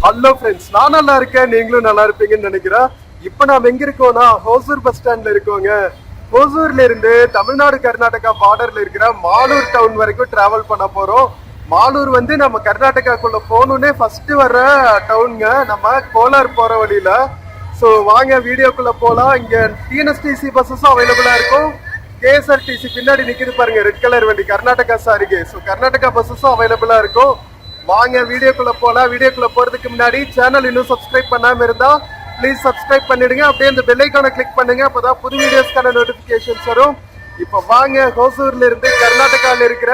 Hello friends, நான் நல்லா இருக்கேன், நீங்களும் நல்லா இருப்பீங்கன்னு நினைக்கிறேன். இப்போ நாம் எங்க இருக்கோம்னா ஹோசூர் பஸ் ஸ்டாண்ட்ல இருக்கோங்க. ஹோசூர்ல இருந்து தமிழ்நாடு கர்நாடகா பார்டர்ல இருக்கிற மாலூர் டவுன் வரைக்கும் டிராவல் பண்ண போறோம். மாலூர் வந்து நம்ம கர்நாடகாக்குள்ள போகணுன்னே ஃபர்ஸ்ட் வர்ற டவுனுங்க, நம்ம கோலார் போற வழியில. ஸோ வாங்க வீடியோக்குள்ள போலாம். இங்க டிஎன்எஸ்டிசி பஸ்ஸஸும் அவைலபிளா இருக்கும். கேஎஸ்ஆர்டிசி பின்னாடி நிக்குது பாருங்க, ரெட் கலர் வண்டி, கர்நாடகா சாரிக்கு. ஸோ கர்நாடகா பஸ்ஸஸும் அவைலபிளா இருக்கும். வாங்க வீடியோக்குள்ள போலாம். வீடியோக்குள்ள போறதுக்கு முன்னாடி சேனல் இன்னும் சப்ஸ்கிரைப் பண்ணாம இருந்தா ப்ளீஸ் சப்ஸ்கிரைப் பண்ணிடுங்க. அப்படியே இந்த பெல் ஐகானை கிளிக் பண்ணுங்க, அப்பதான் புது வீடியோஸ்க்கான நோட்டிபிகேஷன்ஸ் வரும். இப்போ வாங்க ஹோசூர்ல இருந்து கர்நாடகால இருக்கிற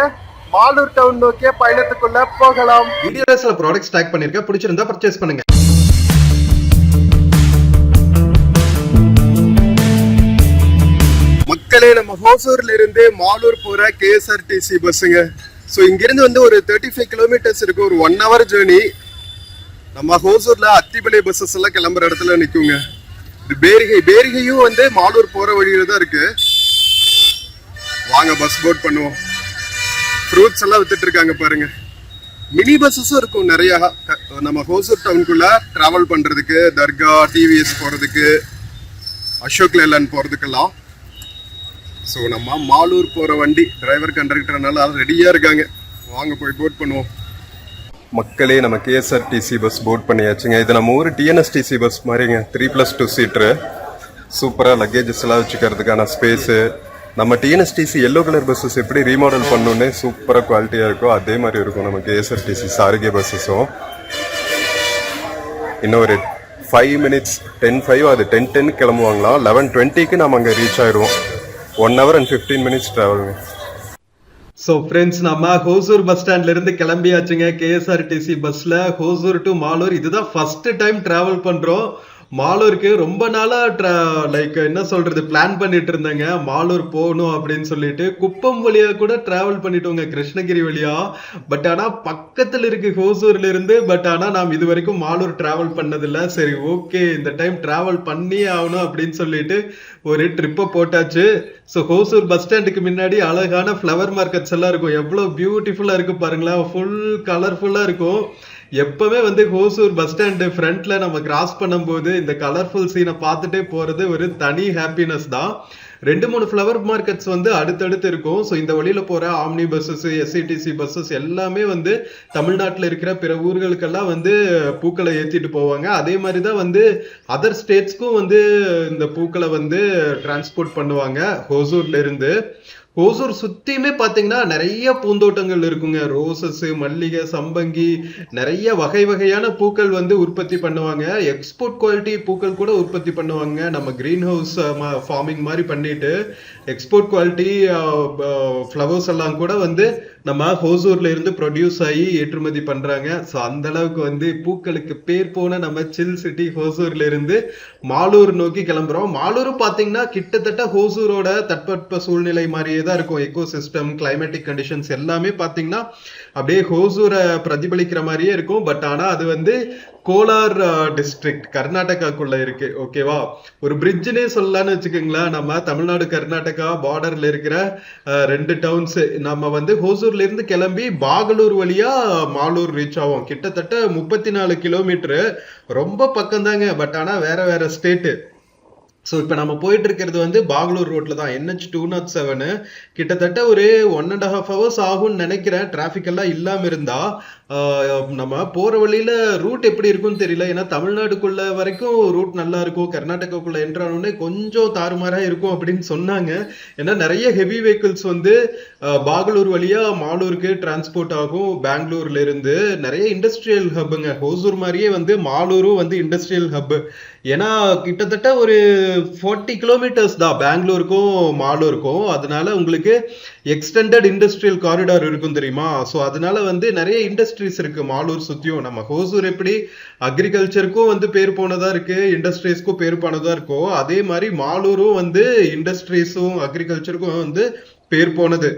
மாலூர் டவுன் நோக்கிய பயணத்துக்குள்ள போகலாம். வீடியோல சில ப்ராடக்ட்ஸ் டேக் பண்ணிருக்கேன், பிடிச்சிருந்தா பர்ச்சேஸ் பண்ணுங்க. மக்களே, நம்ம ஹோசூர்ல இருந்து மாலூர் போற கேஎஸ்ஆர்டிசி பஸ்ஸுங்க. ஸோ இங்கிருந்து வந்து ஒரு 35 கிலோமீட்டர்ஸ் இருக்கு, ஒரு 1 hour ஜேர்னி. நம்ம ஹோசூர்ல அத்திப்பள்ளி பஸ்ஸஸ் எல்லாம் கிளம்புற இடத்துல நிற்குங்க. இது பேரிகையும் வந்து மாலூர் போற வழியில தான் இருக்கு. வாங்க பஸ் போட் பண்ணுவோம். ஃப்ரூட்ஸ் எல்லாம் வித்துட்டு இருக்காங்க பாருங்க. மினி பஸ்ஸஸும் இருக்கும் நிறைய. நம்ம ஹோசூர் டவுனுக்குள்ள டிராவல் பண்றதுக்கு, தர்கா, டிவிஎஸ் போறதுக்கு, அசோக் லேலண்ட் போறதுக்கெல்லாம். ஸோ நம்ம மாலூர் போகிற வண்டி டிரைவர் கண்டக்டர்னால ரெடியாக இருக்காங்க. வாங்க போய் போட் பண்ணுவோம். மக்களே, நம்ம கேஎஸ்ஆர்டிசி பஸ் போட் பண்ணியாச்சுங்க. இது நம்ம ஊர் டிஎன்எஸ்டிசி பஸ் மாதிரிங்க, 3+2 சீட்ரு. சூப்பராக லக்கேஜஸ் எல்லாம் வச்சுக்கிறதுக்கான ஸ்பேஸு. நம்ம டிஎன்எஸ்டிசி எல்லோ கலர் பஸ்ஸஸ் எப்படி ரீமாடல் பண்ணோன்னே சூப்பராக குவாலிட்டியாக இருக்கோ அதே மாதிரி இருக்கும் நம்ம கேஎஸ்ஆர்டிசி சாரகே பஸ்ஸஸும். இன்னும் ஒரு 5 minutes, 10:05 அது 10:10 கிளம்புவாங்களாம். 11:20க்கு நம்ம அங்கே ரீச் ஆயிடுவோம். 1 hour and 15 minutes டிராவலுங்க. ஸோ ஃப்ரெண்ட்ஸ், நம்ம ஹோசூர் பஸ் ஸ்டாண்ட்ல இருந்து கிளம்பியாச்சுங்க. கேஎஸ்ஆர்டிசி பஸ்ல ஹோசூர் டு மாலூர். இதுதான் ஃபர்ஸ்ட் டைம் டிராவல் பண்றோம். மாலூருக்கு ரொம்ப நாளா லைக் என்ன சொல்றது, பிளான் பண்ணிட்டு இருந்தாங்க மாலூர் போகணும் அப்படின்னு சொல்லிட்டு. குப்பம் வழியா கூட டிராவல் பண்ணிட்டோங்க, கிருஷ்ணகிரி வழியா. பட் ஆனா பக்கத்துல இருக்கு ஹோசூர்ல இருந்து. பட் ஆனா நாம் இது வரைக்கும் மாலூர் டிராவல் பண்ணதில்லை. சரி, ஓகே, இந்த டைம் டிராவல் பண்ணி ஆகணும் அப்படின்னு சொல்லிட்டு ஒரு ட்ரிப்பை போட்டாச்சு. ஸோ ஹோசூர் பஸ் ஸ்டாண்டுக்கு முன்னாடி அழகான ஃப்ளவர் மார்க்கெட்ஸ் எல்லாம் இருக்கும். எவ்வளோ பியூட்டிஃபுல்லா இருக்கு பாருங்களேன், ஃபுல் கலர்ஃபுல்லா இருக்கும். எப்பவுமே வந்து ஹோசூர் பஸ் ஸ்டாண்டு ஃப்ரண்ட்ல நம்ம கிராஸ் பண்ணும்போது இந்த கலர்ஃபுல் சீனை பார்த்துட்டே போறது ஒரு தனி ஹாப்பினஸ் தான். 2-3 ஃப்ளவர் மார்க்கெட்ஸ் வந்து அடுத்தடுத்து இருக்கும். ஸோ இந்த வழியில போற ஆம்னி பஸ்ஸஸ், எஸ்சிடிசி பஸ்ஸஸ் எல்லாமே வந்து தமிழ்நாட்டில் இருக்கிற பிற ஊர்களுக்கெல்லாம் வந்து பூக்களை ஏற்றிட்டு போவாங்க. அதே மாதிரி தான் வந்து அதர் ஸ்டேட்ஸ்க்கும் வந்து இந்த பூக்களை வந்து டிரான்ஸ்போர்ட் பண்ணுவாங்க ஹோசூர்ல இருந்து. ஹோசூர் சுத்தியுமே பாத்தீங்கன்னா நிறைய பூந்தோட்டங்கள் இருக்குங்க. ரோசஸ், மல்லிகை, சம்பங்கி, நிறைய வகை வகையான பூக்கள் வந்து உற்பத்தி பண்ணுவாங்க. எக்ஸ்போர்ட் குவாலிட்டி பூக்கள் கூட உற்பத்தி பண்ணுவாங்க. நம்ம கிரீன் ஹவுஸ் ஃபார்மிங் மாதிரி பண்ணிட்டு எக்ஸ்போர்ட் குவாலிட்டி ஃப்ளவர்ஸ் எல்லாம் கூட வந்து நம்ம ஹோசூர்ல இருந்து ப்ரொடியூஸ் ஆகி ஏற்றுமதி பண்றாங்க. ஸோ அந்த அளவுக்கு வந்து பூக்களுக்கு பேர் போன நம்ம சில் சிட்டி ஹோசூர்ல இருந்து மாலூர் நோக்கி கிளம்புறோம். மாலூர் பாத்தீங்கன்னா கிட்டத்தட்ட ஹோசூரோட தட்பவெட்ப சூழ்நிலை மாதிரியே தான் இருக்கும். எக்கோ சிஸ்டம், கிளைமேட்டிக் கண்டிஷன்ஸ் எல்லாமே பாத்தீங்கன்னா அப்படியே ஹோசூரை பிரதிபலிக்கிற மாதிரியே இருக்கும். பட் ஆனா அது வந்து கோலார் டிஸ்ட்ரிக்ட் கர்நாடகாக்குள்ள இருக்கு. ஓகேவா, ஒரு பிரிட்ஜ்னே சொல்லலாம்னு வச்சுக்கோங்களேன். நம்ம தமிழ்நாடு கர்நாடகா பார்டர்ல இருக்கிற 2 டவுன்ஸ். நம்ம வந்து ஹோசூர்ல இருந்து கிளம்பி பாகலூர் வழியா மாலூர் ரீச் ஆகும். கிட்டத்தட்ட 34 கிலோமீட்டரு, ரொம்ப பக்கம் தாங்க. பட் ஆனா வேற வேற ஸ்டேட்டு. ஸோ இப்போ நம்ம போயிட்டு இருக்கிறது வந்து பாகலூர் ரோட்ல தான், NH 207. கிட்டத்தட்ட ஒரு 1.5 hours ஆகும்னு நினைக்கிறேன், டிராஃபிக் எல்லாம் இல்லாம இருந்தா. நம்ம போற வழியில ரூட் எப்படி இருக்கும்னு தெரியல. ஏன்னா தமிழ்நாடுக்குள்ள வரைக்கும் ரூட் நல்லா இருக்கும், கர்நாடகாக்குள்ள என்ட்ரானே கொஞ்சம் தாறுமாறா இருக்கும் அப்படின்னு சொன்னாங்க. ஏன்னா நிறைய ஹெவி வெஹிக்கிள்ஸ் வந்து பாகலூர் வழியா மாலூருக்கு டிரான்ஸ்போர்ட் ஆகும். பெங்களூர்ல இருந்து நிறைய இண்டஸ்ட்ரியல் ஹப்புங்க. ஹோசூர் மாதிரியே வந்து மாலூரும் வந்து இண்டஸ்ட்ரியல் ஹப். ஏன்னா கிட்டத்தட்ட ஒரு 40 கிலோமீட்டர்ஸ் தான் பெங்களூருக்கும் மாலூருக்கும். அதனால உங்களுக்கு எக்ஸ்டெண்டட் இண்டஸ்ட்ரியல் காரிடார் இருக்கும் தெரியுமா. ஸோ அதனால வந்து நிறைய இண்டஸ்ட்ரீஸ் இருக்கு மாலூர் சுத்தியும். நம்ம ஹோசூர் எப்படி அக்ரிகல்ச்சருக்கும் வந்து பேர் போனதா இருக்கு, இண்டஸ்ட்ரீஸ்க்கும் பேர் போனதா இருக்கோ, அதே மாதிரி மாலூரும் வந்து இண்டஸ்ட்ரீஸும் அக்ரிகல்ச்சருக்கும் வந்து பேர் போனது.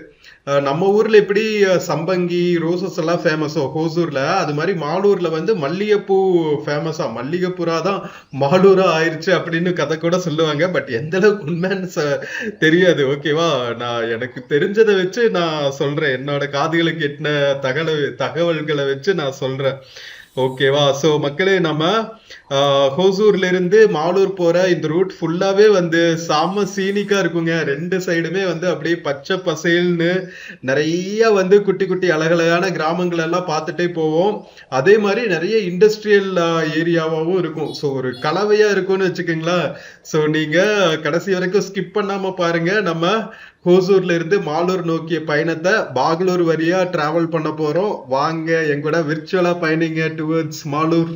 நம்ம ஊர்ல எப்படி சம்பங்கி, ரோசஸ் எல்லாம் ஃபேமஸோ ஹோசூர்ல, அது மாதிரி மாலூர்ல வந்து மல்லிகைப்பூ ஃபேமஸா. மல்லிகைப்புறா தான் மாலூரா ஆயிடுச்சு அப்படின்னு கதை கூட சொல்லுவாங்க. பட் எந்த அளவுக்கு உண்மைன்னு தெரியாது. ஓகேவா, நான் எனக்கு தெரிஞ்சதை வச்சு நான் சொல்றேன், என்னோட காதுகளுக்கு எட்டின தகவல்களை வச்சு நான் சொல்றேன். ஓகேவா? சோ மக்களே, நம்ம ஹோசூர்ல இருந்து மாலூர் போற இந்த ரூட் ஃபுல்லாவே வந்து செம்ம சீனிக்கா இருக்குங்க. ரெண்டு சைடுமே வந்து அப்படியே பச்சை பசேல்னு நிறைய வந்து குட்டி குட்டி அழகழகான கிராமங்கள் எல்லாம் பார்த்துட்டே போவோம். அதே மாதிரி நிறைய இண்டஸ்ட்ரியல் ஏரியாவாவும் இருக்கும். ஸோ ஒரு கலவையா இருக்கும்னு வச்சுக்கோங்களேன். ஸோ நீங்க கடைசி வரைக்கும் ஸ்கிப் பண்ணாம பாருங்க. நம்ம ஹோசூர்ல இருந்து மாலூர் நோக்கிய பயணத்தை பாகலூர் வழியா டிராவல் பண்ண போறோம். வாங்க எங்கூட விர்ச்சுவலா பயணிங்க டுவர்ட்ஸ் மாலூர்.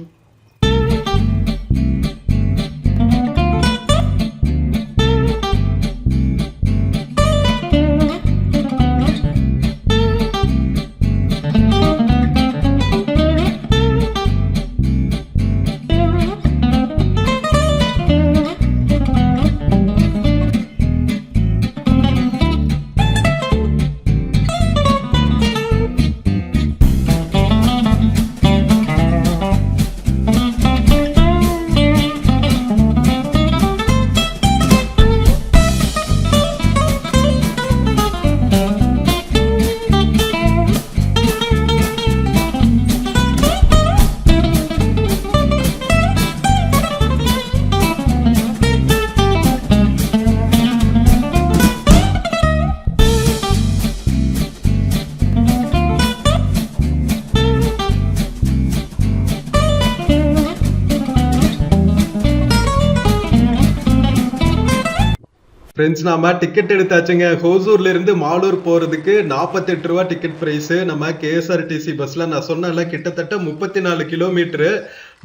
ஃப்ரெண்ட்ஸ், நாம டிக்கெட் எடுத்தாச்சுங்க. ஹோசூர்ல இருந்து மாலூர் போறதுக்கு 48 ரூபா டிக்கெட் பிரைஸ். நம்ம கேஎஸ்ஆர்டிசி பஸ்ல நான் சொன்னல கிட்டத்தட்ட 34 கிலோமீட்டர்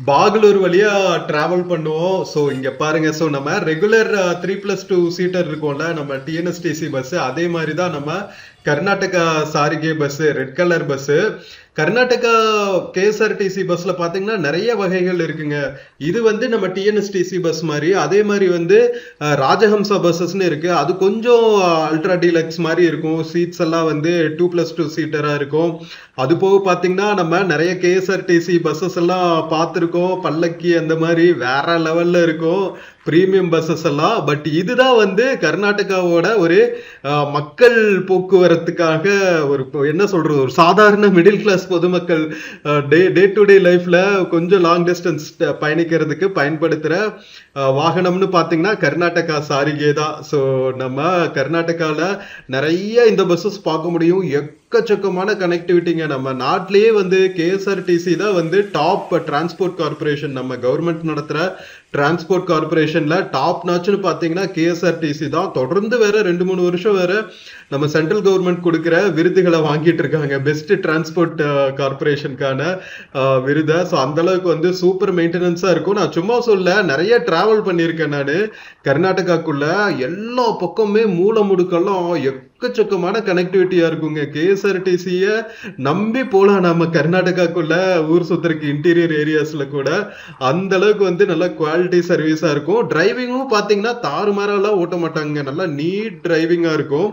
பாகலூர் வழியா டிராவல் பண்ணுவோம். ஸோ இங்க பாருங்க. ஸோ நம்ம ரெகுலர் 3+2 சீட்டர் இருக்கும்ல நம்ம டிஎன்எஸ்டிசி பஸ், அதே மாதிரி தான் நம்ம Karnataka Sarige bus, red colour bus. Karnataka KSRTC பஸ்ல பாத்தீங்கன்னா நிறைய வகைகள் இருக்குங்க. இது வந்து நம்ம டிஎன்எஸ்டிசி பஸ் மாதிரி, அதே மாதிரி வந்து ராஜஹம்சா பஸ்ஸஸ்ன்னு இருக்கு. அது கொஞ்சம் அல்ட்ரா டீலக்ஸ் மாதிரி இருக்கும். சீட்ஸ் எல்லாம் வந்து 2+2 சீட்டரா இருக்கும். அது போக பாத்தீங்கன்னா நம்ம நிறைய கேஎஸ்ஆர்டிசி பஸ்ஸஸ் எல்லாம் பார்த்துருக்கோம். பல்லக்கி அந்த மாதிரி வேற லெவல்ல இருக்கும் பிரீமியம் பஸ்ஸஸ் எல்லாம். பட் இதுதான் வந்து கர்நாடகாவோட ஒரு மக்கள் போக்குவரத்துக்காக ஒரு என்ன சொல்றது, ஒரு சாதாரண மிடில் கிளாஸ் பொதுமக்கள் டே டு டே லைஃப்ல கொஞ்சம் லாங் டிஸ்டன்ஸ் பயணிக்கிறதுக்கு பயன்படுத்துற வாகனம்னு பாத்தீங்கன்னா கர்நாடகா சாரிகே தான். ஸோ நம்ம கர்நாடகால நிறைய இந்த பஸ்ஸஸ் பார்க்க முடியும். எக்கச்சக்கமான கனெக்டிவிட்டிங்க. நம்ம நாட்டிலேயே வந்து கேஎஸ்ஆர்டிசி தான் வந்து டாப் டிரான்ஸ்போர்ட் கார்பரேஷன். நம்ம கவர்மெண்ட் நடத்துற டிரான்ஸ்போர்ட் கார்பரேஷன்ல டாப் நாச்சுன்னு பாத்தீங்கன்னா கேஎஸ்ஆர்டிசி தான். தொடர்ந்து வேற 2-3 வருஷம் வேற நம்ம சென்ட்ரல் கவர்மெண்ட் கொடுக்கிற விருதுகளை வாங்கிட்டு இருக்காங்க, பெஸ்ட் டிரான்ஸ்போர்ட் கார்பரேஷனுக்கான விருதை. ஸோ அந்த அளவுக்கு வந்து சூப்பர் மெயின்டெனன்ஸா இருக்கும். நான் சும்மா சொல்ல, நிறைய டிராவல் பண்ணியிருக்கேன் நான் கர்நாடகாக்குள்ள. எல்லா பக்கமே மூல முடுக்கெல்லாம் எக்கச்சக்கமான கனெக்டிவிட்டியா இருக்குங்க. கேஎஸ்ஆர்டிசிய நம்பி போலாம் நம்ம கர்நாடகாக்குள்ள ஊர் சுத்தருக்கு இன்டீரியர் ஏரியாஸ்ல கூட. அந்த அளவுக்கு வந்து நல்ல குவாலிட்டி சர்வீஸா இருக்கும். டிரைவிங்கும் பாத்தீங்கன்னா தாறுமாறெல்லாம் ஓட்ட மாட்டாங்க, நல்லா நீட் டிரைவிங்கா இருக்கும்.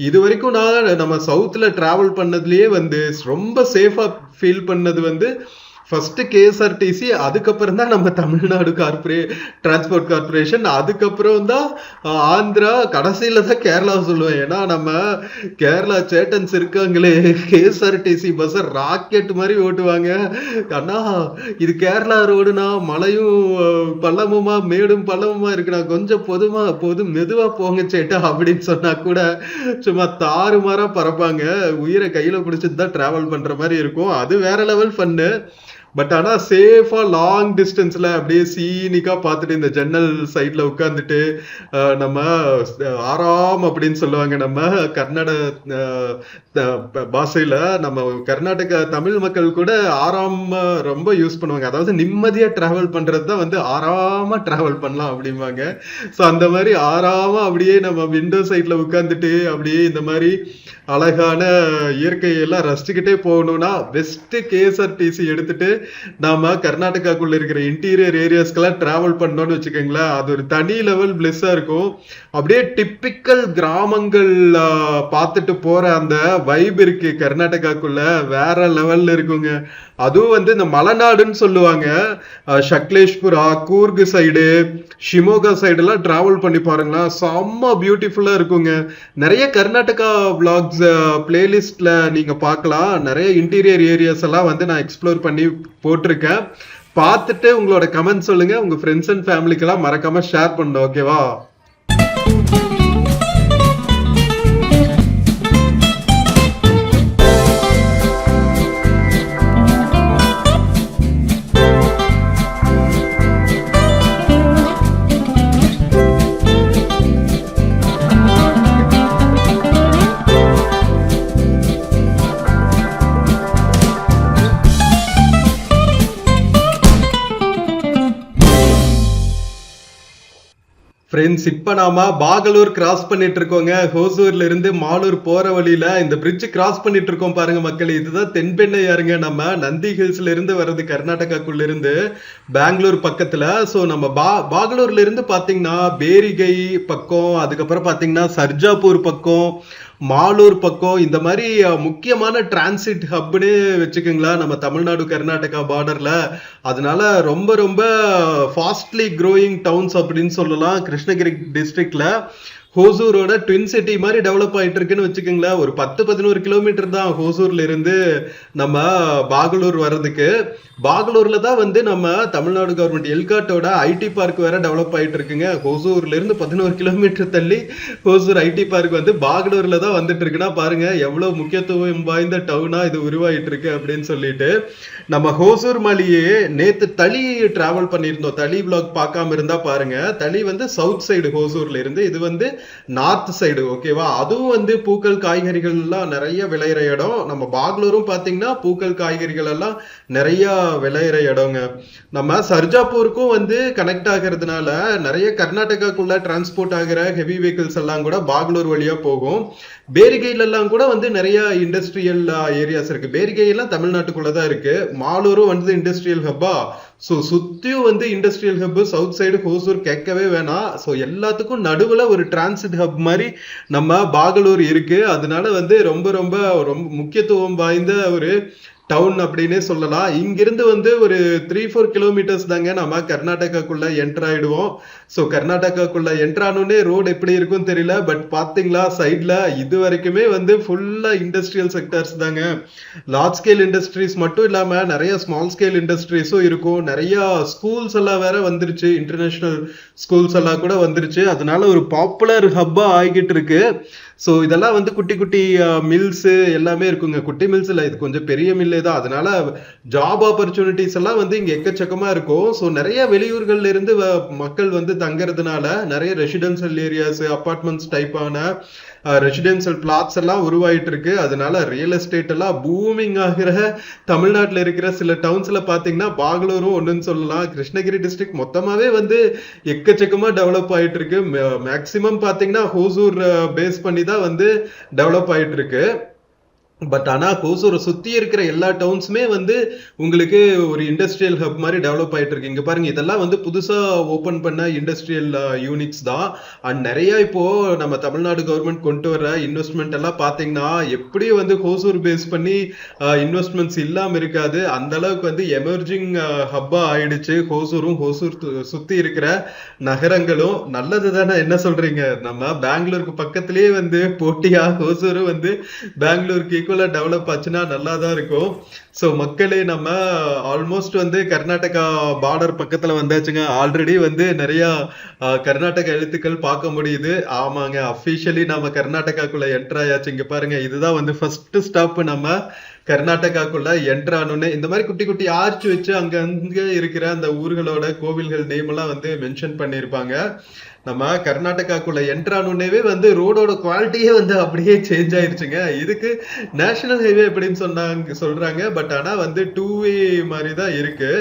இது வரைக்கும் நான் நம்ம சவுத்ல டிராவல் பண்ணதுலயே வந்து ரொம்ப சேஃபா ஃபீல் பண்ணது வந்து ஃபர்ஸ்ட் கேஎஸ்ஆர்டிசி, அதுக்கப்புறம் தான் நம்ம தமிழ்நாடு டிரான்ஸ்போர்ட் கார்பரேஷன், அதுக்கப்புறம் தான் ஆந்திரா, கடைசியில தான் கேரளா சொல்லுவேன். ஏன்னா நம்ம கேரளா சேட்டன்ஸ் இருக்காங்களே, கேஎஸ்ஆர்டிசி பஸ் ராக்கெட் மாதிரி ஓட்டுவாங்க. அண்ணா இது கேரளா ரோடுனா, மலையும் பள்ளமுமா மேடும் பள்ளமுமா இருக்குண்ணா, கொஞ்சம் மெதுவா போங்க சேட்டா அப்படின்னு சொன்னா கூட சும்மா தாறுமாறா பறப்பாங்க. உயிரை கையில பிடிச்சிட்டு தான் டிராவல் பண்ற மாதிரி இருக்கும். அது வேற லெவல் ஃபன்னு. பட் ஆனா சேஃபா லாங் டிஸ்டன்ஸ்ல அப்படியே சீனிக்கா பார்த்துட்டு இந்த ஜன்னல் சைட்ல உட்காந்துட்டு நம்ம ஆறாம் அப்படின்னு சொல்லுவாங்க நம்ம கன்னட பாஷையில. நம்ம கர்நாடகா தமிழ் மக்கள் கூட ஆறாம் ரொம்ப யூஸ் பண்ணுவாங்க. அதாவது நிம்மதியா டிராவல் பண்றது தான் வந்து ஆறாம டிராவல் பண்ணலாம் அப்படிம்பாங்க. ஸோ அந்த மாதிரி ஆறாம அப்படியே நம்ம விண்டோ சைட்ல உட்காந்துட்டு அப்படியே இந்த மாதிரி அழகான இயற்கையெல்லாம் ரசிச்சுக்கிட்டே போகணும்னா பெஸ்ட் கேஎஸ்ஆர்டிசி எடுத்துட்டு நாம கர்நாடகாக்குள்ள இருக்கிற இன்டீரியர் ஏரியாஸ்க்கெல்லாம் டிராவல் பண்ணோம்னு வச்சுக்கோங்களேன். அது ஒரு தனி லெவல் பிளெஸ்ஸா இருக்கும். அப்படியே டிப்பிக்கல் கிராமங்கள் பார்த்துட்டு போற அந்த வைப் இருக்கு கர்நாடகாக்குள்ள, வேற லெவல்ல இருக்குங்க. அதுவும் வந்து இந்த மலைநாடுன்னு சொல்லுவாங்க. சக்லேஷ்புரா, கூர்கு சைடு, ஷிமோகா சைடு எல்லாம் டிராவல் பண்ணி பாருங்களா, செம்ம பியூட்டிஃபுல்லா இருக்குங்க. நிறைய கர்நாடகா விளாக்ஸ் பிளேலிஸ்ட்ல நீங்க பார்க்கலாம். நிறைய இன்டீரியர் ஏரியாஸ் எல்லாம் வந்து நான் எக்ஸ்ப்ளோர் பண்ணி போட்டிருக்கேன். பார்த்துட்டு உங்களோட கமெண்ட் சொல்லுங்க. உங்க ஃப்ரெண்ட்ஸ் அண்ட் ஃபேமிலிக்கெல்லாம் மறக்காம ஷேர் பண்ணுங்க. ஓகேவா? ஃப்ரெண்ட்ஸ், இப்ப நாம பாகலூர் கிராஸ் பண்ணிட்டு இருக்கோங்க. ஹோசூர்ல இருந்து மாலூர் போற வழியில இந்த பிரிட்ஜ் கிராஸ் பண்ணிட்டு இருக்கோம் பாருங்க மக்களே. இதுதான் தென்பெண்ணையாருங்க. நம்ம நந்தி ஹில்ஸ்ல இருந்து வர்றது கர்நாடகாக்குள்ள இருந்து பெங்களூர் பக்கத்துல. சோ நம்ம பாகலூர்ல இருந்து பாத்தீங்கன்னா பேரிகை பக்கம், அதுக்கப்புறம் பாத்தீங்கன்னா சர்ஜாப்பூர் பக்கம், மாலூர் பக்கம், இந்த மாதிரி முக்கியமான டிரான்சிட் ஹப்னு வச்சுக்கோங்களா நம்ம தமிழ்நாடு கர்நாடகா பார்டர்ல. அதனால ரொம்ப ரொம்ப ஃபாஸ்ட்லி க்ரோயிங் டவுன்ஸ் அப்படின்னு சொல்லலாம். கிருஷ்ணகிரி டிஸ்ட்ரிக்ட்ல ஹோசூரோட ட்வின் சிட்டி மாதிரி டெவலப் ஆயிட்டு இருக்குன்னு வச்சுக்கோங்களேன். ஒரு 10-11 கிலோமீட்டர் தான் ஹோசூர்ல இருந்து நம்ம பாகலூர் வர்றதுக்கு. பாகலூர்ல தான் வந்து நம்ம தமிழ்நாடு கவர்மெண்ட் எல்காட்டோட ஐடி பார்க் வேற டெவலப் ஆயிட்டு இருக்குங்க. ஹோசூர்ல இருந்து 11 கிலோமீட்டர் தள்ளி ஹோசூர் ஐடி பார்க் வந்து பாகலூர்ல தான் வந்துட்டு இருக்குன்னா பாருங்க எவ்வளவு முக்கியத்துவம் வாய்ந்த டவுனா இது உருவாயிட்டு இருக்கு அப்படின்னு சொல்லிட்டு. நம்ம ஹோசூர் மலையே நேத்து தளி டிராவல் பண்ணியிருந்தோம். தளி பிளாக் பார்க்காம இருந்தா பாருங்க. தளி வந்து சவுத் சைடு ஹோசூர்ல இருந்து, இது வந்து நார்த் சைடு. ஓகேவா? அதுவும் வந்து பூக்கள் காய்கறிகள் எல்லாம் நிறைய விளையிற இடம். நம்ம பாகலூரும் பாத்தீங்கன்னா பூக்கள் காய்கறிகள் எல்லாம் நிறைய விளையிற இடங்க. நம்ம சர்ஜாப்பூருக்கும் வந்து கனெக்ட் ஆகிறதுனால நிறைய கர்நாடகாக்குள்ள டிரான்ஸ்போர்ட் ஆகிற ஹெவி வெஹிக்கிள்ஸ் எல்லாம் கூட பாகலூர் வழியா போகும். பேரிகையில எல்லாம் கூட வந்து நிறைய இண்டஸ்ட்ரியல் ஏரியாஸ் இருக்கு. பேரிகை எல்லாம் தமிழ்நாட்டுக்குள்ளதான் இருக்கு. மாலூரும் வந்து இண்டஸ்ட்ரியல் ஹப்பா. ஸோ சுத்தியும் வந்து industrial hub. South side Hosur கேட்கவே வேணாம். ஸோ எல்லாத்துக்கும் நடுவுல ஒரு டிரான்சிட் ஹப் மாதிரி நம்ம பாகலூர் இருக்கு. அதனால வந்து ரொம்ப ரொம்ப ரொம்ப முக்கியத்துவம் வாய்ந்த ஒரு டவுன் அப்படின்னே சொல்லலாம். இங்கிருந்து வந்து ஒரு 3-4 கிலோமீட்டர்ஸ் தாங்க நம்ம கர்நாடகாக்குள்ள என்டர் ஆயிடுவோம். ஸோ கர்நாடகாக்குள்ள என்டர் ஆனோடனே ரோடு எப்படி இருக்கும் தெரியல. பட் பாத்தீங்களா சைட்ல இது வரைக்குமே வந்து ஃபுல்லா இண்டஸ்ட்ரியல் செக்டர்ஸ் தாங்க. லார்ஜ் ஸ்கேல் இண்டஸ்ட்ரீஸ் மட்டும் இல்லாம நிறைய ஸ்மால் ஸ்கேல் இண்டஸ்ட்ரீஸும் இருக்கும். நிறைய ஸ்கூல்ஸ் எல்லாம் வேற வந்துருச்சு. இன்டர்நேஷனல் ஸ்கூல்ஸ் எல்லாம் கூட வந்துருச்சு. அதனால ஒரு பாப்புலர் ஹப்பா ஆகிட்டு இருக்கு. ஸோ இதெல்லாம் வந்து குட்டி குட்டி மில்ஸ் எல்லாமே இருக்குங்க. குட்டி மில்ஸ் இல்லை, இது கொஞ்சம் பெரிய மில்லே தான். அதனால ஜாப் ஆப்பர்ச்சுனிட்டிஸ் எல்லாம் வந்து இங்க எக்கச்சக்கமா இருக்கும். ஸோ நிறைய வெளியூர்கள்ல இருந்து மக்கள் வந்து தங்கறதுனால நிறைய ரெசிடென்சியல் ஏரியாஸ், அபார்ட்மெண்ட்ஸ் டைப்பான ரெசிடென்சியல் பிளாட்ஸ் எல்லாம் உருவாயிட்டு இருக்கு. அதனால ரியல் எஸ்டேட் எல்லாம் பூமிங் ஆகிற தமிழ்நாட்டில் இருக்கிற சில டவுன்ஸ்ல பாத்தீங்கன்னா பாகலூரும் ஒண்ணுன்னு சொல்லலாம். கிருஷ்ணகிரி டிஸ்ட்ரிக்ட் மொத்தமாவே வந்து எக்கச்சக்கமா டெவலப் ஆயிட்டு இருக்கு. மேக்சிமம் பாத்தீங்கன்னா ஹோசூர் பேஸ் பண்ணி தான் வந்து டெவலப் ஆயிட்டு இருக்கு. பட் ஆனா ஹோசூரை சுத்தி இருக்கிற எல்லா டவுன்ஸுமே வந்து உங்களுக்கு ஒரு இண்டஸ்ட்ரியல் ஹப் மாதிரி டெவலப் ஆயிட்டு இருக்கு. இங்க பாருங்க, இதெல்லாம் வந்து புதுசா ஓபன் பண்ண இண்டஸ்ட்ரியல் யூனிட்ஸ் தான். அண்ட் நிறைய இப்போ நம்ம தமிழ்நாடு கவர்மெண்ட் கொண்டு வர இன்வெஸ்ட்மெண்ட் எல்லாம் பாத்தீங்கன்னா எப்படியும் வந்து ஹோசூர் பேஸ் பண்ணி இன்வெஸ்ட்மெண்ட்ஸ் இல்லாம இருக்காது. அந்த அளவுக்கு வந்து எமர்ஜிங் ஹப்பா ஆயிடுச்சு ஹோசூரும், ஹோசூர் சுத்தி இருக்கிற நகரங்களும். நல்லது தானே, என்ன சொல்றீங்க? நம்ம பெங்களூருக்கு பக்கத்திலேயே வந்து போட்டியா ஹோசூரும் வந்து பெங்களூருக்கு டெவலப் ஆச்சுன்னா நல்லா தான் இருக்கும். சோ மக்களே, நம்ம ஆல்மோஸ்ட் வந்து கர்நாடகா பார்டர் பக்கத்துல வந்தாச்சுங்க. ஆல்ரெடி வந்து நிறைய கர்நாடகா எழுத்துக்கள் பார்க்க முடியுது. ஆமாங்க, அபிஷியலி நம்ம கர்நாடகாக்குள்ள என்டர் ஆயாச்சு. இங்க பாருங்க, இதுதான் வந்து ஃபர்ஸ்ட் ஸ்டாப். நம்ம கர்நாடகாக்குள்ள என்டர் ஆனோன்னு இந்த மாதிரி குட்டி குட்டி ஆர்ச் வச்சு அங்க இருக்கிற அந்த ஊர்களோட கோவில்கள் நேம் எல்லாம் வந்து மென்ஷன் பண்ணிருப்பாங்க. நம்ம கர்நாடகாக்குள்ள என்டர் ஆனோடனே வந்து ரோடோட குவாலிட்டியே வந்து அப்படியே சேஞ்ச் ஆயிருச்சுங்க. இதுக்கு நேஷனல் ஹைவே அப்படின்னு சொல்றாங்க. பட் ஆனா வந்து 2-வே மாதிரி தான் இருக்கு.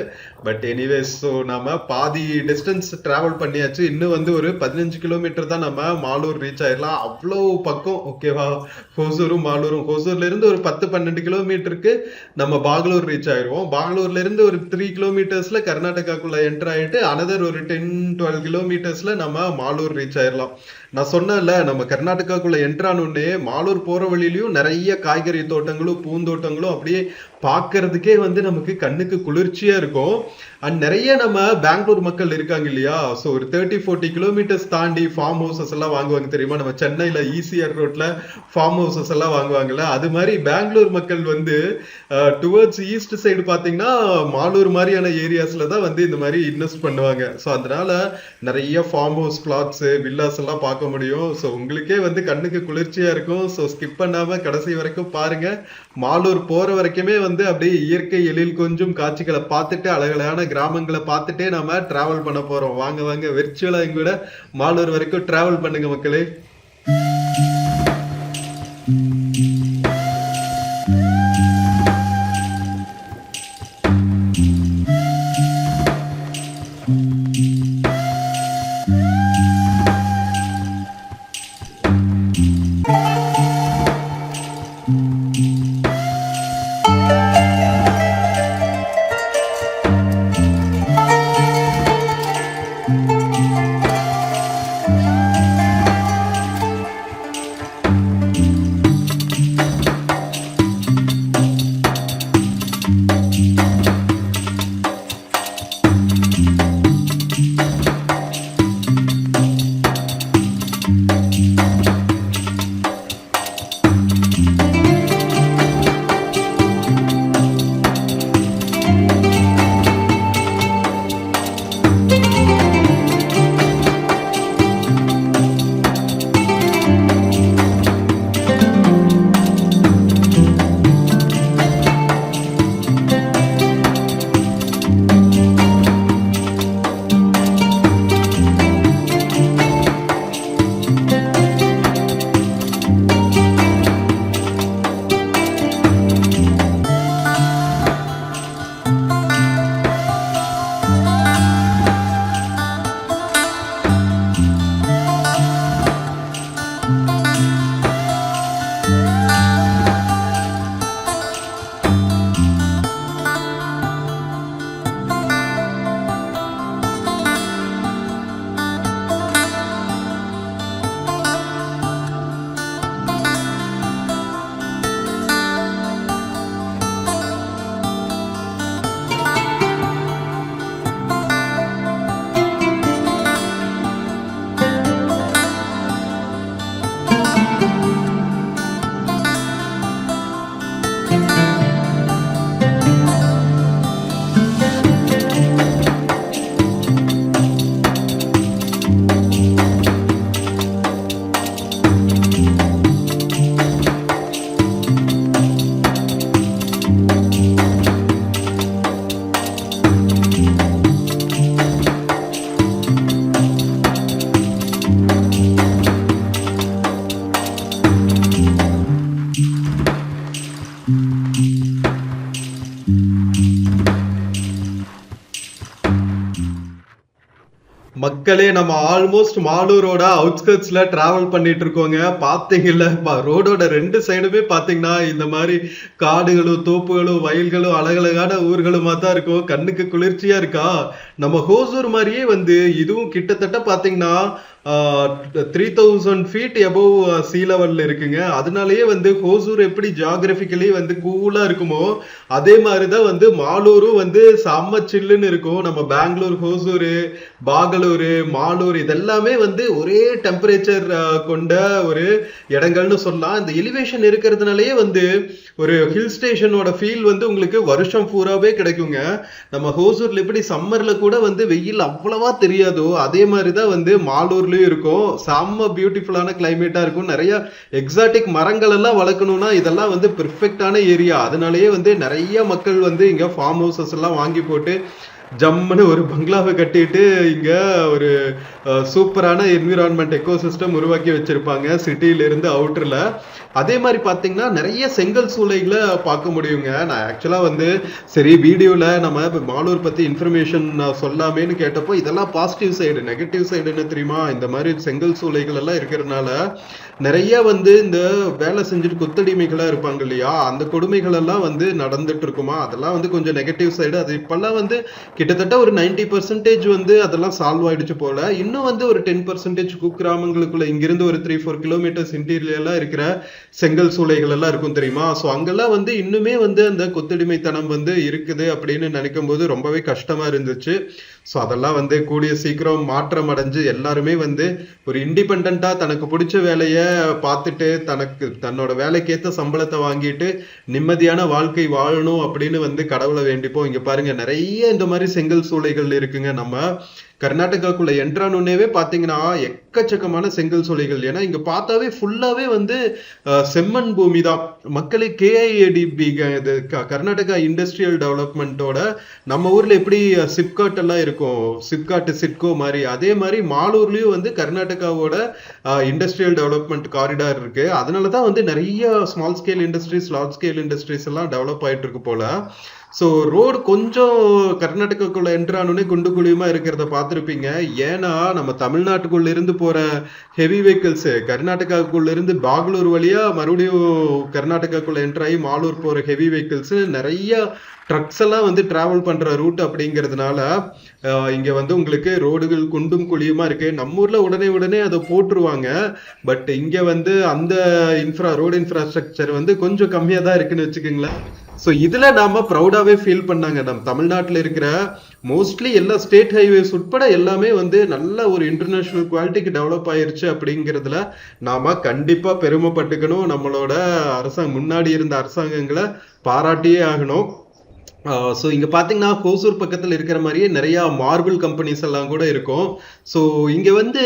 பட் எனிவேஸ், ஸோ நம்ம பாதி டிஸ்டன்ஸ் டிராவல் பண்ணியாச்சு. இன்னும் வந்து ஒரு 15 கிலோமீட்டர் தான் நம்ம மாலூர் ரீச் ஆயிடலாம். அவ்வளோ பக்கம். ஓகேவா? ஹோசூரும் மாலூரும். ஹோசூர்ல இருந்து ஒரு 10-12 கிலோமீட்டருக்கு நம்ம பாகலூர் ரீச் ஆயிடுவோம். பாகலூர்ல இருந்து ஒரு 3 கிலோமீட்டர்ஸ்ல கர்நாடகாக்குள்ள என்டர் ஆயிட்டு அனதர் ஒரு 10-12 கிலோமீட்டர்ஸ்ல நம்ம மாலூர் ரீச் ஆயிடலாம். நான் சொன்னேன்ல, நம்ம கர்நாடகாக்குள்ள என்டர் ஆனோடனே மாலூர் போற வழியிலயும் நிறைய காய்கறி தோட்டங்களும் பூந்தோட்டங்களும் அப்படியே பாக்குறதுக்கே வந்து நமக்கு கண்ணுக்கு குளிர்ச்சியா இருக்கும். அண்ட் நிறைய நம்ம பெங்களூர் மக்கள் இருக்காங்க இல்லையா, ஸோ ஒரு 30-40 கிலோமீட்டர்ஸ் தாண்டி ஃபார்ம் ஹவுசஸ் எல்லாம் வாங்குவாங்க தெரியுமா, நம்ம சென்னையில ஈசிஆர் ரோட்ல ஃபார்ம் ஹவுசஸ் எல்லாம் வாங்குவாங்கல்ல, அது மாதிரி பெங்களூர் மக்கள் வந்து டுவர்ட்ஸ் ஈஸ்ட் சைடு பாத்தீங்கன்னா மாலூர் மாதிரியான ஏரியாஸ்ல தான் வந்து இந்த மாதிரி இன்வெஸ்ட் பண்ணுவாங்க. ஸோ அதனால நிறைய ஃபார்ம் ஹவுஸ் பிளாட்ஸ் வில்லாஸ் எல்லாம் பார்க்க முடியும். ஸோ உங்களுக்கே வந்து கண்ணுக்கு குளிர்ச்சியா இருக்கும். ஸோ ஸ்கிப் பண்ணாம கடைசி வரைக்கும் பாருங்க. மாலூர் போற வரைக்குமே வந்து அப்படியே இயற்கை எழில் கொஞ்சம் காட்சிகளை பார்த்துட்டு அழகழகான கிராமங்களை பார்த்துட்டே நாம டிராவல் பண்ண போறோம். வாங்க வாங்க விர்ச்சுவலா எங்கூட மாலூர் வரைக்கும் டிராவல் பண்ணுங்க மக்களே. மக்களே நம்ம ஆல்மோஸ்ட் மாலூரோட அவுட்ஸ்கர்ட்ஸ்ல டிராவல் பண்ணிட்டு இருக்கோங்க. பாத்தீங்கல்ல ரோடோட 2 சைடுமே பாத்தீங்கன்னா இந்த மாதிரி காடுகளும் தோப்புகளும் வயல்களும் அழகழகான ஊர்களுமா தான் இருக்கும். கண்ணுக்கு குளிர்ச்சியா இருக்கா. நம்ம ஹோசூர் மாதிரியே வந்து இதுவும் கிட்டத்தட்ட பாத்தீங்கன்னா 3000 feet above sea levelல இருக்குங்க. அதனாலயே வந்து ஹோசூர் எப்படி ஜியோகிராபிக்கலி வந்து கூலா இருக்குமோ அதே மாதிரிதான் வந்து மாலூரும் வந்து செம்ம சில்லுன்னு இருக்கும். நம்ம பெங்களூர், ஹோசூர், பாகலூர், மாலூர் இதெல்லாமே வந்து ஒரே டெம்பரேச்சர் கொண்ட ஒரு இடங்கள்னு சொல்லலாம். இந்த எலிவேஷன் இருக்கிறதுனாலயே வந்து ஒரு ஹில் ஸ்டேஷனோட ஃபீல் வந்து உங்களுக்கு வருஷம் பூராவே கிடைக்குங்க. நம்ம ஹோசூர்ல எப்படி சம்மர்ல கூட வந்து வெயில் அவ்வளவா தெரியாதோ அதே மாதிரிதான் வந்து மாலூர்லயும் இருக்கும். செம்ம பியூட்டிஃபுல்லான கிளைமேட்டா இருக்கும். நிறைய எக்ஸாட்டிக் மரங்கள் எல்லாம் வளர்க்கணும்னா இதெல்லாம் வந்து பெர்ஃபெக்டான ஏரியா. அதனாலயே வந்து நிறைய மக்கள் வந்து இங்க ஃபார்ம் ஹவுசஸ் எல்லாம் வாங்கி போட்டு ஜம்முன்னு ஒரு பங்களாவை கட்டிட்டு இங்க ஒரு சூப்பரான என்விரான்மெண்ட் எக்கோசிஸ்டம் உருவாக்கி வச்சிருப்பாங்க சிட்டியில இருந்து அவுட்டர்ல. அதே மாதிரி பாத்தீங்கன்னா நிறைய செங்கல் சூளைகளை பார்க்க முடியுங்க. நான் ஆக்சுவலா வந்து சரி வீடியோல நம்ம மாலூர் பத்தி இன்ஃபர்மேஷன் சொல்லாமேன்னு கேட்டப்போ இதெல்லாம் பாசிட்டிவ் சைடு. நெகட்டிவ் சைடு என்ன தெரியுமா, இந்த மாதிரி செங்கல் சூளைகள் எல்லாம் இருக்கிறதுனால நிறைய வந்து இந்த வேலை செஞ்சுட்டு கொத்தடிமைகளா இருப்பாங்க இல்லையா, அந்த கொடுமைகள் எல்லாம் வந்து நடந்துட்டு இருக்குமா. அதெல்லாம் வந்து கொஞ்சம் நெகட்டிவ் சைடு. அது இப்பெல்லாம் வந்து கிட்டத்தட்ட ஒரு 90% வந்து அதெல்லாம் சால்வ் ஆயிடுச்சு போல. இன்னும் வந்து ஒரு 10% குக்கிராமங்களுக்குள்ள இங்கிருந்து ஒரு 3-4 கிலோமீட்டர்ஸ் இன்டீரியர்லாம் இருக்கிற செங்கல் சூளைகள் எல்லாம் இருக்கும் தெரியுமா? ஸோ அங்கெல்லாம் வந்து இன்னுமே வந்து அந்த கொத்தடிமைத்தனம் வந்து இருக்குது அப்படின்னு நினைக்கும் போது ரொம்பவே கஷ்டமா இருந்துச்சு. ஸோ அதெல்லாம் வந்து கூடிய சீக்கிரம் மாற்றம் அடைஞ்சு எல்லாருமே வந்து ஒரு இண்டிபெண்டா தனக்கு பிடிச்ச வேலையை பார்த்துட்டு தன்னோட வேலைக்கேற்ற சம்பளத்தை வாங்கிட்டு நிம்மதியான வாழ்க்கை வாழணும் அப்படின்னு வந்து கடவுளை வேண்டிப்போம். இங்க பாருங்க நிறைய இந்த மாதிரி செங்கல் சூளைகள் இருக்குங்க. நம்ம கர்நாடகாக்குள்ள என்ட்ரானே பாத்தீங்கன்னா எக்கச்சக்கமான செங்கல் சூளைகள். ஏன்னா இங்க பார்த்தாவே ஃபுல்லாவே வந்து செம்மண் பூமி தான். மக்களே KIADB கர்நாடகா இண்டஸ்ட்ரியல் டெவலப்மெண்ட்டோட நம்ம ஊர்ல எப்படி சிப்காட் எல்லாம் இருக்கும், சிப்காட் சிட்கோ மாதிரி, அதே மாதிரி மாலூர்லயும் வந்து கர்நாடகாவோட இண்டஸ்ட்ரியல் டெவலப்மெண்ட் காரிடார் இருக்கு. அதனாலதான் வந்து நிறைய small scale industries, large scale industries எல்லாம் டெவலப் ஆயிட்டு இருக்கு போல. ஸோ ரோடு கொஞ்சம் கர்நாடகாக்குள்ள என்ட்ரானே குண்டு குழியுமா இருக்கிறத பார்த்துருப்பீங்க. ஏன்னா நம்ம தமிழ்நாட்டுக்குள்ள இருந்து போற ஹெவி வெஹிக்கிள்ஸ் கர்நாடகாக்குள்ள இருந்து பாகலூர் வழியா மறுபடியும் கர்நாடகாக்குள்ள என்ட்ராகி மாலூர் போற ஹெவி வெஹிக்கிள்ஸ் நிறைய ட்ரக்ஸ் எல்லாம் வந்து டிராவல் பண்ற ரூட் அப்படிங்கிறதுனால இங்க வந்து உங்களுக்கு ரோடுகள் குண்டும் குழியுமா இருக்கு. நம்ம ஊர்ல உடனே அதை போட்டுருவாங்க. பட் இங்க வந்து அந்த ரோடு இன்ஃப்ராஸ்ட்ரக்சர் வந்து கொஞ்சம் கம்மியா தான் இருக்குன்னு வச்சுக்கோங்களேன். ஸோ இதுல நாம ப்ரௌடாவே ஃபீல் பண்ணாங்க. நம்ம தமிழ்நாட்டில் இருக்கிற மோஸ்ட்லி எல்லா ஸ்டேட் ஹைவேஸ் உட்பட எல்லாமே வந்து நல்ல ஒரு இன்டர்நேஷனல் குவாலிட்டிக்கு டெவலப் ஆயிருச்சு அப்படிங்கிறதுல நாம கண்டிப்பா பெருமைப்பட்டுக்கணும். நம்மளோட முன்னாடி இருந்த அரசாங்கங்களை பாராட்டியே ஆகணும். ஸோ இங்க பாத்தீங்கன்னா ஹோசூர் பக்கத்துல இருக்கிற மாதிரியே நிறைய மார்பிள் கம்பெனிஸ் எல்லாம் கூட இருக்கும். ஸோ இங்க வந்து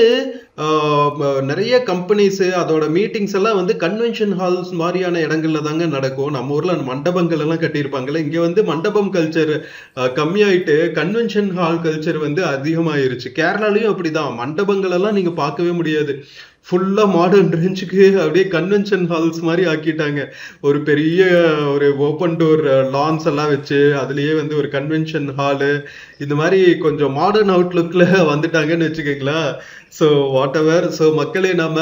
நிறைய கம்பெனிஸ் அதோட மீட்டிங்ஸ் எல்லாம் வந்து கன்வென்ஷன் ஹால்ஸ் மாதிரியான இடங்கள்ல தாங்க நடக்கும். நம்ம ஊர்ல மண்டபங்கள் எல்லாம் கட்டியிருப்பாங்கல்ல, இங்க வந்து மண்டபம் கல்ச்சர் கம்மியாயிட்டு கன்வென்ஷன் ஹால் கல்ச்சர் வந்து அதிகமாயிருச்சு. கேரளாலையும் அப்படிதான், மண்டபங்கள் எல்லாம் நீங்க பார்க்கவே முடியாது. ஃபுல்லா மாடர்ன் ரேஞ்சுக்கு அப்படியே கன்வென்ஷன் ஹால்ஸ் மாதிரி ஆக்கிட்டாங்க. ஒரு பெரிய ஒரு ஓப்பன் டோர் லான்ஸ் எல்லாம் வச்சு அதுலயே வந்து ஒரு கன்வென்ஷன் ஹாலு இந்த மாதிரி கொஞ்சம் மாடர்ன் அவுட்லுக்ல வந்துட்டாங்கன்னு வச்சுக்கோங்களேன். So what ever. ஸோ மக்களே நம்ம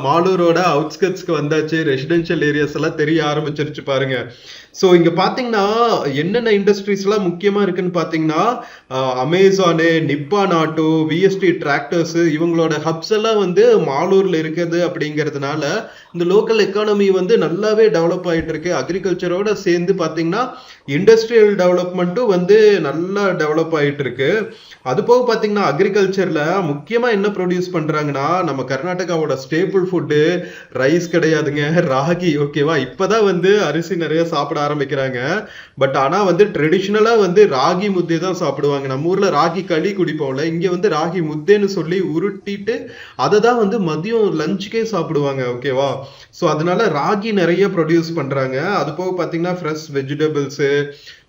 மாலூரோட அவுட்ஸ்கட்ஸ்க்கு வந்தாச்சு. ரெசிடென்ஷியல் ஏரியாஸ் எல்லாம் தெரிய ஆரம்பிச்சிருச்சு பாருங்க. ஸோ இங்க பாத்தீங்கன்னா என்னென்ன இண்டஸ்ட்ரீஸ் எல்லாம் முக்கியமா இருக்குன்னு பாத்தீங்கன்னா அமேசானு, நிப்பான் ஆட்டோ, VST டிராக்டர்ஸ் இவங்களோட ஹப்ஸ் எல்லாம் வந்து மாலூர்ல இருக்குது. அப்படிங்கிறதுனால இந்த லோக்கல் எக்கானமி வந்து நல்லாவே டெவலப் ஆயிட்டு இருக்கு. அக்ரிகல்ச்சரோட சேர்ந்து பாத்தீங்கன்னா இண்டஸ்ட்ரியல் டெவலப்மெண்ட்டும் வந்து நல்லா டெவலப் ஆயிட்டு இருக்கு. அது போக பாத்தீங்கன்னா அக்ரிகல்ச்சர்ல முக்கியமா என்ன ப்ரொடியூஸ் பண்றாங்கன்னா நம்ம கர்நாடகாவோட ஸ்டேபிள் ஃபுட்டு ரைஸ் கிடையாதுங்க, ராகி. ஓகேவா, இப்பதான் வந்து அரிசி நிறைய சாப்பிட ஆரம்பிக்கிறாங்க. பட் ஆனா வந்து ட்ரெடிஷனலா வந்து ராகி முத்தே தான் சாப்பிடுவாங்க. நம்ம ஊர்ல ராகி களி குடிப்போம்ல, இங்க வந்து ராகி முத்தேன்னு சொல்லி உருட்டிட்டு அதை தான் வந்து மதியம் லஞ்சுக்கே சாப்பிடுவாங்க. ஓகேவா, ஸோ அதனால ராகி நிறைய ப்ரொடியூஸ் பண்றாங்க. அது போக பாத்தீங்கன்னா ஃப்ரெஷ் வெஜிடபிள்ஸ்,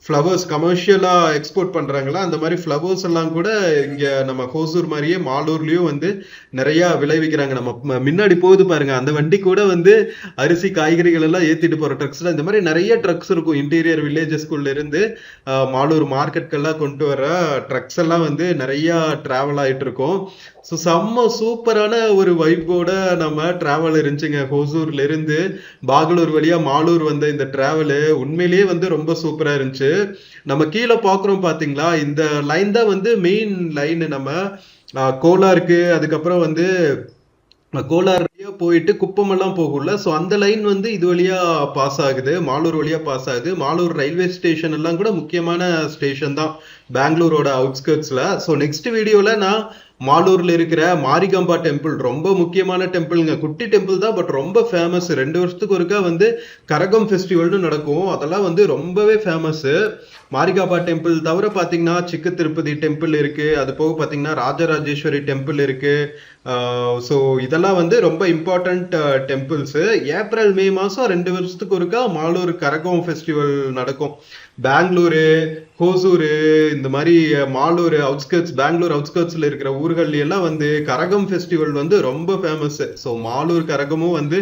ஃப்ளவர்ஸ் கமர்ஷியலா எக்ஸ்போர்ட் பண்றாங்களா, அந்த மாதிரி ஃப்ளவர்ஸ் எல்லாம் கூட இங்க நம்ம ஹோசூர் மாதிரியே மாலூர்லயும் வந்து நிறைய விளைவிக்கிறாங்க. நம்ம முன்னாடி போகுது பாருங்க, அந்த வண்டி கூட வந்து அரிசி காய்கறிகள் எல்லாம் ஏத்திட்டு போற ட்ரக்ஸ்ல இந்த மாதிரி நிறைய ட்ரக்ஸ் இருக்கும். இன்டீரியர் வில்லேஜஸ்குள்ள இருந்து மாலூர் மார்க்கெட்கெல்லாம் கொண்டு வர ட்ரக்ஸ் எல்லாம் வந்து நிறைய டிராவல் ஆயிட்டு இருக்கும். ஸோ செம்ம சூப்பரான ஒரு வைப்போட நம்ம டிராவல் இருந்துச்சுங்க. ஹோசூர்ல இருந்து பாகலூர் வழியா மாலூர் வந்த இந்த டிராவலு உண்மையிலேயே வந்து ரொம்ப சூப்பரா இருந்துச்சு. நம்ம கீழே பாக்குறோம் பாத்தீங்களா, இந்த லைன் தான் வந்து மெயின் லைன். நம்ம கோலாருக்கு அதுக்கப்புறம் வந்து கோலார் வழியா போயிட்டு குப்பம் எல்லாம் போகும்ல, ஸோ அந்த லைன் வந்து இது வழியா பாஸ் ஆகுது, மாலூர் வழியா பாஸ் ஆகுது. மாலூர் ரயில்வே ஸ்டேஷன் எல்லாம் கூட முக்கியமான ஸ்டேஷன் தான் பெங்களூரோட அவுட்ஸ்கர்ட்ஸ்ல. ஸோ நெக்ஸ்ட் வீடியோல நான் மாலூர்ல இருக்கிற மாரிகாம்பா டெம்பிள், ரொம்ப முக்கியமான டெம்பிள்ங்க. குட்டி டெம்பிள் தான், பட் ரொம்ப ஃபேமஸ். 2 வருஷத்துக்கு ஒருக்கா வந்து கரகம் ஃபெஸ்டிவல்னு நடக்கும், அதெல்லாம் வந்து ரொம்பவே ஃபேமஸ். மாரிகாம்பா டெம்பிள் தவிர பாத்தீங்கன்னா சிக்க திருப்பதி டெம்பிள் இருக்கு. அது போக பாத்தீங்கன்னா ராஜராஜேஸ்வரி டெம்பிள் இருக்கு. ஸோ இதெல்லாம் வந்து ரொம்ப இம்பார்ட்டன்ட் டெம்பிள்ஸ். ஏப்ரல் மே மாசம் 2 வருஷத்துக்கு ஒருக்கா மாலூர் கரகம் ஃபெஸ்டிவல் நடக்கும். பெங்களூரு, ஹோசூரு, இந்த மாதிரி மாலூர் அவுட்ஸ்கர்ட்ஸ், பெங்களூர் அவுட்ஸ்கர்ட்ஸ்ல இருக்கிற ஊர்கள்ல எல்லாம் வந்து கரகம் ஃபெஸ்டிவல் வந்து ரொம்ப ஃபேமஸ். ஸோ மாலூர் கரகமும் வந்து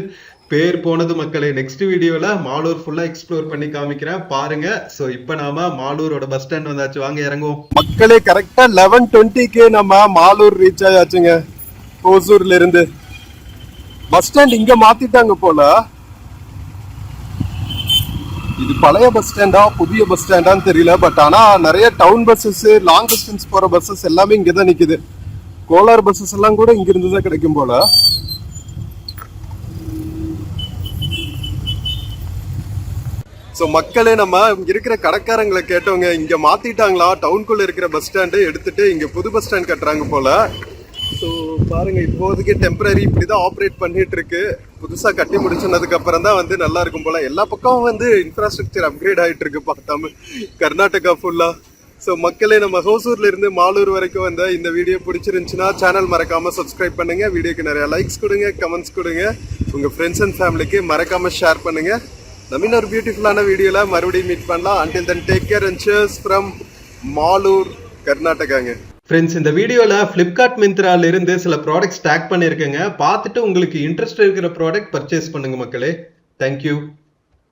பேர் போனது மக்களே. நெக்ஸ்ட் வீடியோல மாலூர் ஃபுல்லா எக்ஸ்ப்ளோர் பண்ணி காமிக்கிறேன் பாருங்க. சோ இப்போ நாம மாலூரோட பஸ் ஸ்டாண்ட் வந்தாச்சு, வாங்க இறங்குவோம். மக்களே கரெக்டா 11:20க்கு நம்ம மாலூர் ரீச் ஆயாச்சுங்க. ஹோசூர்ல இருந்து பஸ் ஸ்டாண்ட் இங்க மாத்திட்டாங்க போல. இது பழைய பஸ் ஸ்டாண்டா புதிய பஸ் ஸ்டாண்டான்னு தெரியல. பட் ஆனா நிறைய டவுன் பஸ்ஸஸ், லாங் டிஸ்டன்ஸ் போற பஸ்ஸஸ் எல்லாமே இங்க தான் நிக்குது. கோலார் பஸ்ஸஸ் எல்லாம் கூட இங்க இருந்து தான் கிடைக்கும் போல. ஸோ மக்களே, நம்ம இங்க இருக்கிற கடைக்காரங்களை கேட்டவங்க, இங்க மாத்திட்டாங்களா டவுனுக்குள்ள இருக்கிற பஸ் ஸ்டாண்டு எடுத்துட்டு இங்க புது பஸ் ஸ்டாண்ட் கட்டுறாங்க போல. ஸோ பாருங்க, இப்போதைக்கு டெம்பரரி இப்படிதான் ஆப்ரேட் பண்ணிட்டு இருக்கு. புதுசா கட்டி முடிச்சதுக்கு அப்புறம் தான் வந்து நல்லா இருக்கும் போல. எல்லா பக்கமும் வந்து இன்ஃப்ராஸ்ட்ரக்சர் அப்கிரேட் ஆயிட்டு இருக்கு பார்த்தாம கர்நாடகா ஃபுல்லா. ஸோ மக்களே, நம்ம ஹோசூர்ல இருந்து மாலூர் வரைக்கும் வந்த இந்த வீடியோ பிடிச்சிருந்துச்சுன்னா சேனல் மறக்காம சப்ஸ்கிரைப் பண்ணுங்க. வீடியோக்கு நிறைய லைக்ஸ் கொடுங்க, கமெண்ட்ஸ் கொடுங்க, உங்க ஃப்ரெண்ட்ஸ் அண்ட் ஃபேமிலிக்கு மறக்காம ஷேர் பண்ணுங்க. நம்ம இன்னொரு பியூட்டிஃபுல்லான வீடியோல மறுபடியும் மீட் பண்ணலாம். until then take care and cheers from Malur, கர்நாடகாங்க. ஃப்ரெண்ட்ஸ், இந்த வீடியோல Flipkart மிந்த்ரால இருந்து சில ப்ராடக்ட்ஸ் டேக் பண்ணியிருக்கேங்க. பார்த்துட்டு உங்களுக்கு இன்ட்ரெஸ்ட் இருக்கிற ப்ராடக்ட் பர்ச்சேஸ் பண்ணுங்க மக்களே. தேங்க்யூ.